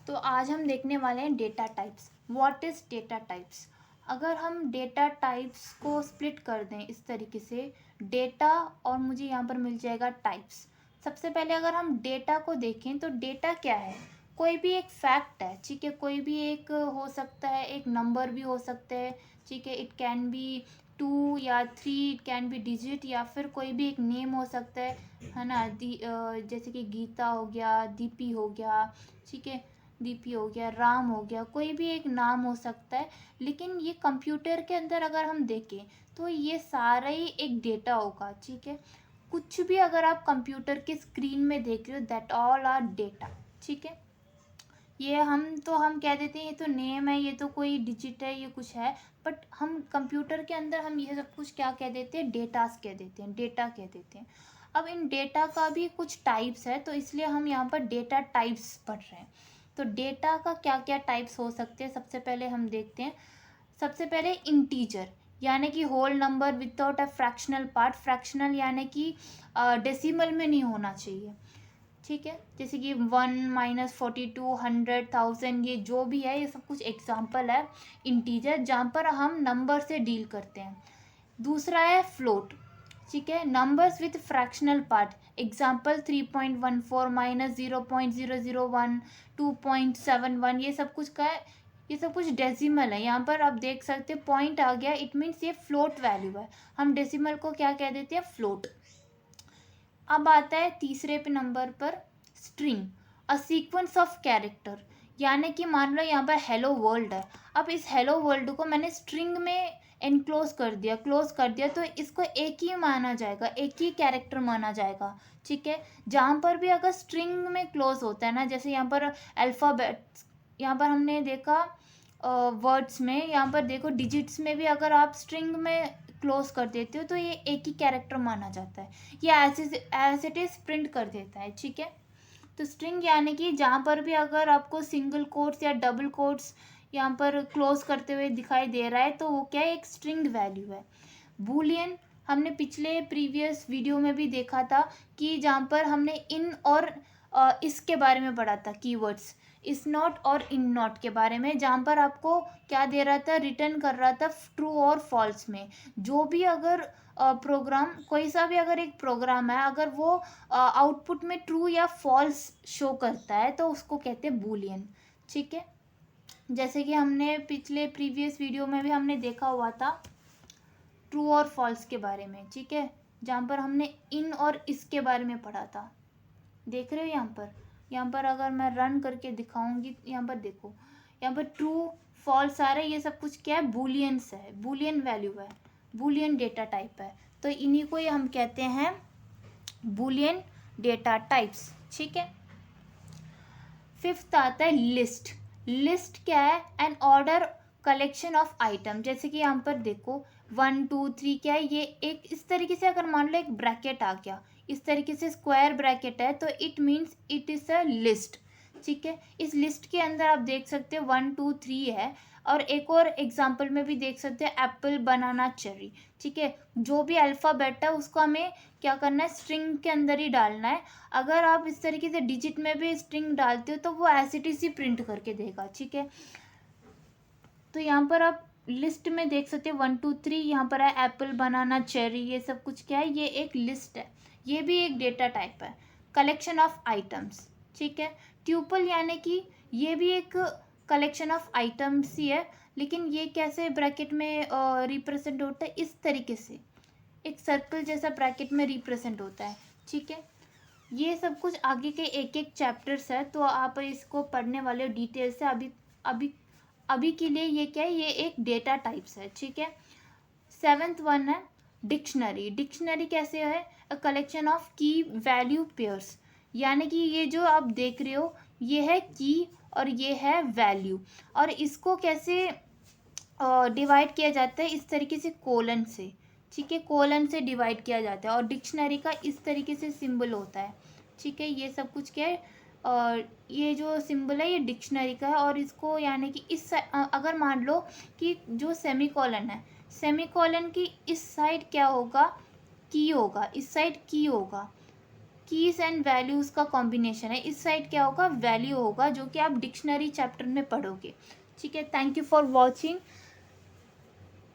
तो आज हम देखने वाले हैं data types. What is data types? अगर हम डेटा टाइप्स को स्प्लिट कर दें इस तरीके से, डेटा और मुझे यहाँ पर मिल जाएगा टाइप्स। सबसे पहले अगर हम डेटा को देखें तो डेटा क्या है? कोई भी एक फैक्ट है, ठीक है, कोई भी एक हो सकता है, एक नंबर भी हो सकता है, ठीक है, इट कैन बी 2 या 3, इट कैन बी डिजिट, या फिर कोई भी एक नेम हो सकता है ना। जैसे कि गीता हो गया, दीपी हो गया, ठीक है, दीपी हो गया, राम हो गया, कोई भी एक नाम हो सकता है। लेकिन ये कंप्यूटर के अंदर अगर हम देखें तो ये सारा ही एक डेटा होगा, ठीक है। कुछ भी अगर आप कंप्यूटर की स्क्रीन में देख रहे हो, दैट ऑल आर डेटा, ठीक है। ये हम कह देते हैं ये तो नेम है, ये तो कोई डिजिट है, ये कुछ है, बट हम कंप्यूटर के अंदर हम ये सब कुछ क्या कह देते हैं? डेटास कह देते हैं, डेटा कह देते हैं। अब इन डेटा का भी कुछ टाइप्स है, तो इसलिए हम यहाँ पर डेटा टाइप्स पढ़ रहे हैं। तो डेटा का क्या क्या टाइप्स हो सकते हैं, सबसे पहले हम देखते हैं। सबसे पहले इंटीजर, यानी कि whole number without a fractional part. Fractional यानी कि डेसिमल में नहीं होना चाहिए, ठीक है। जैसे कि 1 -42 100 1000, ये जो भी है ये सब कुछ एग्जाम्पल है इंटीजर, जहाँ पर हम नंबर से डील करते हैं। दूसरा है फ्लोट, ठीक है, numbers with fractional part. Example 3.14 -0.001 2.71, ये सब कुछ का है, ये सब कुछ डेसिमल है। यहाँ पर आप देख सकते हैं पॉइंट आ गया, इट मीन्स ये फ्लोट वैल्यू है। हम डेसिमल को क्या कह देते हैं? फ्लोट। अब आता है तीसरे पे नंबर पर string, a sequence of character, यानी कि मान लो यहाँ पर हेलो वर्ल्ड है। अब इस हेलो वर्ल्ड को मैंने स्ट्रिंग में एनक्लोज कर दिया, क्लोज कर दिया, तो इसको एक ही माना जाएगा, एक ही कैरेक्टर माना जाएगा, ठीक है। जहाँ पर भी अगर स्ट्रिंग में क्लोज होता है ना, जैसे यहाँ पर अल्फ़ाबेट्स, यहाँ पर हमने देखा वर्ड्स में, यहाँ पर देखो डिजिट्स में भी अगर आप स्ट्रिंग में क्लोज कर देते हो तो ये एक ही कैरेक्टर माना जाता है, ये एज इट इज प्रिंट कर देता है, ठीक है। तो स्ट्रिंग यानी कि जहाँ पर भी अगर आपको सिंगल कोट्स या डबल कोट्स यहाँ पर क्लोज करते हुए दिखाई दे रहा है तो वो क्या है? एक स्ट्रिंग वैल्यू है। बूलियन, हमने पिछले प्रीवियस वीडियो में भी देखा था कि जहाँ पर हमने इन और इसके बारे में पढ़ा था, कीवर्ड्स इस नॉट और इन नॉट के बारे में, जहाँ पर आपको क्या दे रहा था? रिटर्न कर रहा था ट्रू और फॉल्स में। जो भी अगर प्रोग्राम, कोई सा भी अगर एक प्रोग्राम है, अगर वो आउटपुट में ट्रू या फॉल्स शो करता है तो उसको कहते हैं बूलियन, ठीक है। जैसे कि हमने पिछले प्रीवियस वीडियो में भी हमने देखा हुआ था ट्रू और फॉल्स के बारे में, ठीक है, जहाँ पर हमने इन और इसके बारे में पढ़ा था। देख रहे हो यहाँ पर अगर मैं रन करके दिखाऊंगी, यहाँ पर देखो, यहाँ पर ट्रू फॉल्स आ रहा है, ये सब कुछ क्या है? बूलियंस है, बूलियन वैल्यू है, बूलियन डेटा टाइप है। तो इन्हीं को हम कहते हैं बूलियन डेटा टाइप्स, ठीक है। फिफ्थ आता है लिस्ट। लिस्ट क्या है? An order collection of item. जैसे कि यहाँ पर देखो 1 2 3 क्या है? ये एक इस तरीके से अगर मान लो एक ब्रैकेट आ गया, इस तरीके से स्क्वायर ब्रैकेट है, तो it means it is a list, ठीक है। इस लिस्ट के अंदर आप देख सकते हो 1 2 3 है, और एक और एग्जाम्पल में भी देख सकते हैं एप्पल बनाना चेरी, ठीक है। जो भी अल्फ़ाबेट है उसको हमें क्या करना है? स्ट्रिंग के अंदर ही डालना है। अगर आप इस तरीके से डिजिट में भी स्ट्रिंग डालते हो तो वो एज इट इज ही प्रिंट करके देगा, ठीक है। तो यहाँ पर आप लिस्ट में देख सकते हैं 1 2 3, यहाँ पर है एप्पल बनाना चेरी, ये सब कुछ क्या है? ये एक लिस्ट है, ये भी एक डेटा टाइप है। कलेक्शन ऑफ आइटम्स, ठीक है। ट्यूपल यानी कि ये भी एक कलेक्शन ऑफ आइटम्स ही है, लेकिन ये कैसे ब्रैकेट में रिप्रेजेंट होता है? इस तरीके से एक सर्कल जैसा ब्रैकेट में रिप्रेजेंट होता है, ठीक है। ये सब कुछ आगे के एक एक चैप्टर्स है, तो आप इसको पढ़ने वाले डिटेल से। अभी अभी अभी के लिए ये क्या है? ये एक डेटा टाइप्स है, ठीक है। सेवेंथ वन है डिक्शनरी। डिक्शनरी कैसे है? अ कलेक्शन ऑफ की वैल्यू पेयर्स, यानी कि ये जो आप देख रहे हो ये है की और ये है वैल्यू, और इसको कैसे डिवाइड किया जाता है? इस तरीके से कोलन से, ठीक है, कोलन से डिवाइड किया जाता है, और डिक्शनरी का इस तरीके से सिंबल होता है, ठीक है। ये सब कुछ क्या है? और ये जो सिंबल है ये डिक्शनरी का है, और इसको यानी कि इस अगर मान लो कि जो सेमी कॉलन है, सेमी कॉलन की इस साइड क्या होगा? की होगा, इस साइड की होगा, कीज एंड वैल्यूज़ का कॉम्बिनेशन है। इस साइड क्या होगा, वैल्यू होगा, जो कि आप डिक्शनरी चैप्टर में पढ़ोगे। ठीक है, थैंक यू फॉर वॉचिंग।